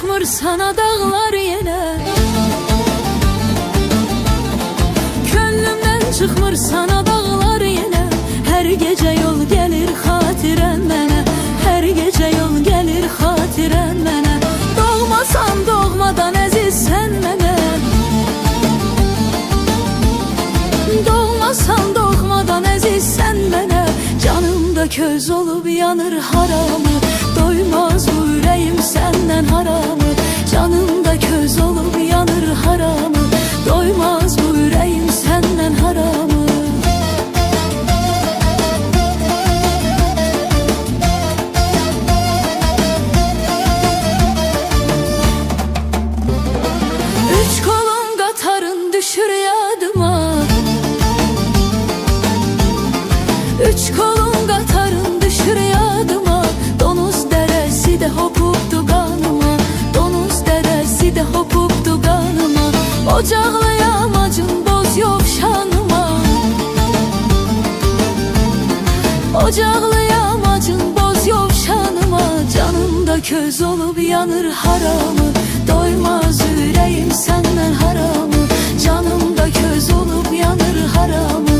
çıxmır sana dağlar yenə, könlümdən çıxmır sana dağlar yenə. Hər gecə yol gəlir xatirən mənə, hər gecə yol gəlir xatirən mənə. Doğmasan doğmadan əzizsən mənə, doğmasan doğmadan əzizsən mənə. Canımda köz olub yanır haramı, doymaz bu ürəyim səndən haramı. Canımda köz olub yanır haramı, doymaz bu ürəyim səndən haramı. Üç kolun qatarın düşür yadıma, üç kolun qatarın düşür yadıma. Donuz dərəsi də hopubdu qanıma, donuz dərəsi də hopubdu qanıma. Ocaqlı yamacın boz yovşanıma, ocaqlı yamacın boz yovşanıma. Canımda köz olub yanır haramı, doymaz ürəyim səndən haramı. Canımda köz olub yanır haramı,